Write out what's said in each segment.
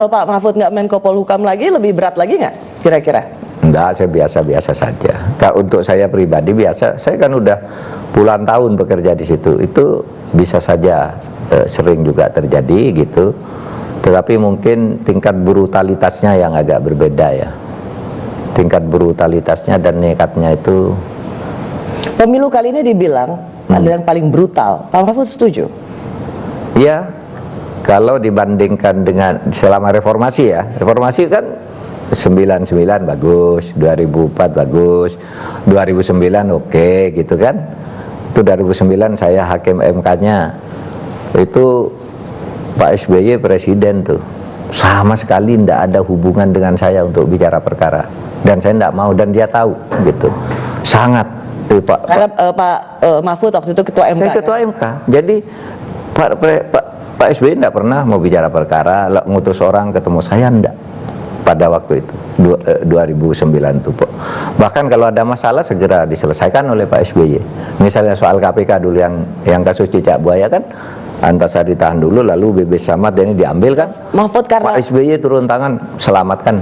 Kalau Pak Mahfud nggak Menko Polhukam lagi, lebih berat lagi nggak kira-kira? Enggak, saya biasa-biasa saja. Untuk saya pribadi biasa, saya kan udah puluhan tahun bekerja di situ. Itu bisa saja sering juga terjadi gitu. Tetapi mungkin tingkat brutalitasnya yang agak berbeda ya. Tingkat brutalitasnya dan nekatnya itu. Pemilu kali ini dibilang ada yang paling brutal. Pak Mahfud setuju? Iya. Kalau dibandingkan dengan selama reformasi ya. Reformasi kan 99 bagus, 2004 bagus, 2009 oke gitu kan. Itu 2009 saya hakim MK-nya. Itu Pak SBY presiden tuh. Sama sekali tidak ada hubungan dengan saya untuk bicara perkara. Dan saya tidak mau, dan dia tahu gitu. Sangat tuh, Karena Pak Mahfud waktu itu ketua MK. Saya ketua ya? MK. Jadi Pak SBY tidak pernah mau bicara perkara, ngutus orang ketemu saya enggak. Pada waktu itu 2009 itu bahkan kalau ada masalah segera diselesaikan oleh Pak SBY. Misalnya soal KPK dulu yang kasus cicak buaya kan, Antasari ditahan dulu, lalu Bebes Samad ini diambil kan. Mahfud karena Pak SBY turun tangan selamatkan.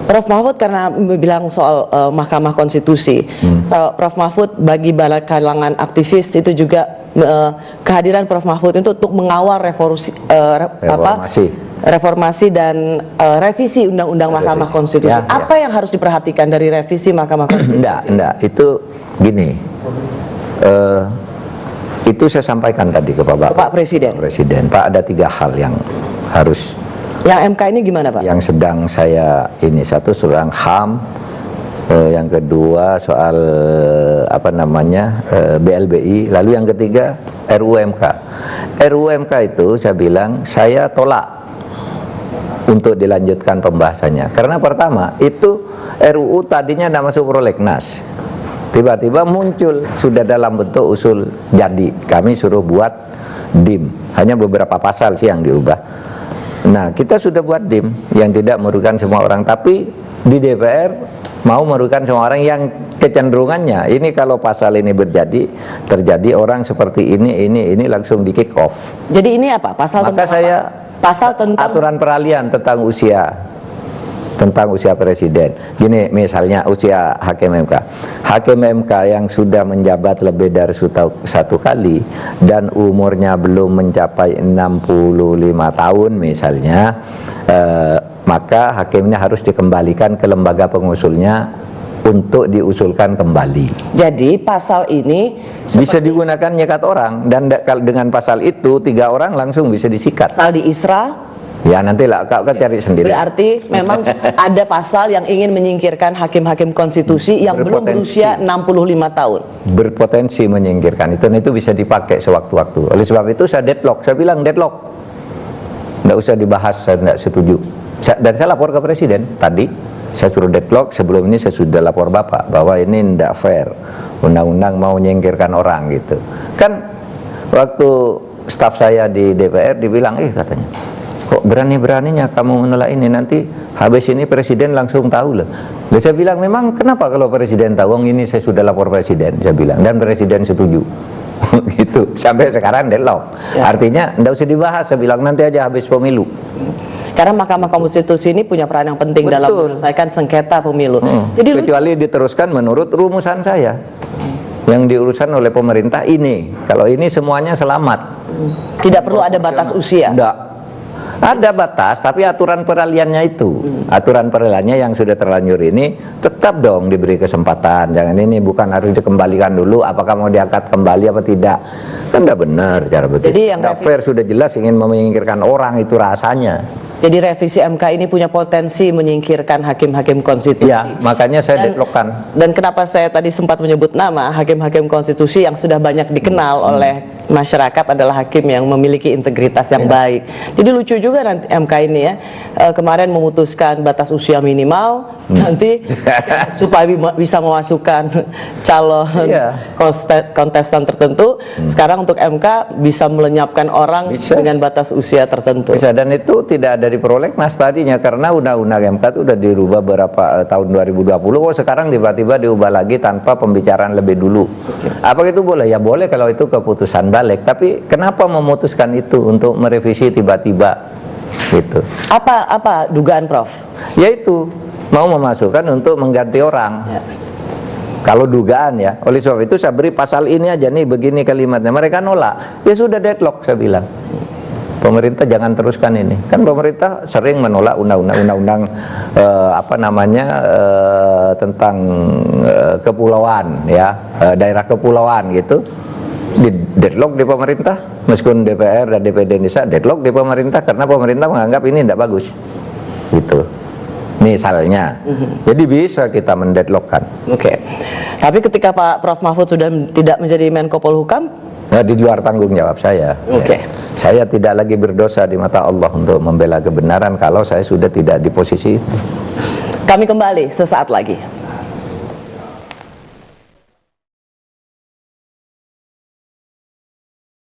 Prof Mahfud karena bilang soal Mahkamah Konstitusi, Prof Mahfud bagi kalangan aktivis itu juga kehadiran Prof Mahfud itu untuk mengawal reformasi dan revisi Undang-Undang Mahkamah Konstitusi. Ya, apa yang harus diperhatikan dari revisi Mahkamah Konstitusi? Enggak, itu gini. Itu saya sampaikan tadi ke Pak Presiden. Pak, ada 3 hal yang harus. Yang MK ini gimana Pak? Yang sedang saya ini, satu soal HAM, yang kedua soal BLBI, lalu yang ketiga RUU-MK. RUU-MK itu saya bilang saya tolak untuk dilanjutkan pembahasannya. Karena pertama, itu RUU tadinya tidak masuk prolegnas. Tiba-tiba muncul sudah dalam bentuk usul jadi. Kami suruh buat DIM. Hanya beberapa pasal sih yang diubah. Nah, kita sudah buat DIM yang tidak merugikan semua orang, tapi di DPR mau merugikan semua orang yang kecenderungannya. Ini kalau pasal ini terjadi orang seperti ini langsung di kick off. Jadi ini apa? Pasal Maka tentang saya apa? Pasal tentang aturan peralihan tentang usia presiden. Gini misalnya usia hakim MK. Hakim MK yang sudah menjabat lebih dari 1 kali dan umurnya belum mencapai 65 tahun misalnya, maka hakimnya harus dikembalikan ke lembaga pengusulnya untuk diusulkan kembali. Jadi pasal ini bisa digunakan nyekat orang, dan dengan pasal itu 3 orang langsung bisa disikat. Pasal di ISRA. Ya nantilah kau cari sendiri. Berarti memang ada pasal yang ingin menyingkirkan hakim-hakim konstitusi yang belum berusia 65 tahun. Berpotensi menyingkirkan itu bisa dipakai sewaktu-waktu. Oleh sebab itu saya deadlock. Saya bilang deadlock. Tidak usah dibahas, saya tidak setuju. Dan saya lapor ke presiden tadi. Saya suruh deadlock. Sebelum ini saya sudah lapor Bapak bahwa ini tidak fair. Undang-undang mau menyingkirkan orang gitu. Kan waktu staf saya di DPR dibilang, katanya, kok berani-beraninya kamu menolak ini, nanti habis ini presiden langsung tahu loh. Lalu saya bilang, memang kenapa kalau presiden tahu? Ini saya sudah lapor presiden, saya bilang, dan presiden setuju. Gitu. Sampai sekarang deadlock. Ya. Artinya tidak usah dibahas, saya bilang nanti aja habis pemilu. Karena Mahkamah Konstitusi ini punya peran yang penting dalam menyelesaikan sengketa pemilu. Jadi kecuali diteruskan menurut rumusan saya. Yang diurusan oleh pemerintah ini. Kalau ini semuanya selamat. Tidak perlu ada batas usia. Tidak. Ada batas, tapi aturan peralihannya itu, aturan peralihannya yang sudah terlanjur ini tetap dong diberi kesempatan. Jangan ini bukan harus dikembalikan dulu, apakah mau diangkat kembali apa tidak. Kan tidak benar cara begitu. Jadi yang fair sudah jelas ingin menyingkirkan orang itu rasanya. Jadi revisi MK ini punya potensi menyingkirkan hakim-hakim konstitusi. Ya, makanya saya deadlockkan. Dan kenapa saya tadi sempat menyebut nama hakim-hakim konstitusi yang sudah banyak dikenal oleh masyarakat adalah hakim yang memiliki integritas yang baik. Jadi lucu juga nanti MK ini ya, kemarin memutuskan batas usia minimal, nanti supaya bisa memasukkan calon kontestan tertentu. Sekarang untuk MK bisa melenyapkan orang dengan batas usia tertentu. Bisa, dan itu tidak ada di prolegnas tadinya, karena undang-undang MK itu sudah dirubah berapa tahun 2020. Sekarang tiba-tiba diubah lagi tanpa pembicaraan lebih dulu. Apa itu boleh? Ya boleh kalau itu keputusan balik. Tapi kenapa memutuskan itu untuk merevisi tiba-tiba? gitu. Apa dugaan Prof? Yaitu mau memasukkan untuk mengganti orang. Ya. Kalau dugaan ya, oleh sebab itu saya beri pasal ini aja nih, begini kalimatnya. Mereka nolak, ya sudah deadlock saya bilang. Pemerintah jangan teruskan ini. Kan pemerintah sering menolak undang-undang tentang kepulauan ya, daerah kepulauan gitu. Di deadlock di pemerintah, meskipun DPR dan DPD Indonesia deadlock di pemerintah karena pemerintah menganggap ini tidak bagus. Gitu. Misalnya. Jadi bisa kita mendeadlockkan. Oke. Tapi ketika Pak Prof Mahfud sudah tidak menjadi Menko Polhukam, Nah, di luar tanggung jawab saya. Oke. Ya. Saya tidak lagi berdosa di mata Allah untuk membela kebenaran kalau saya sudah tidak di posisi itu. kami kembali sesaat lagi.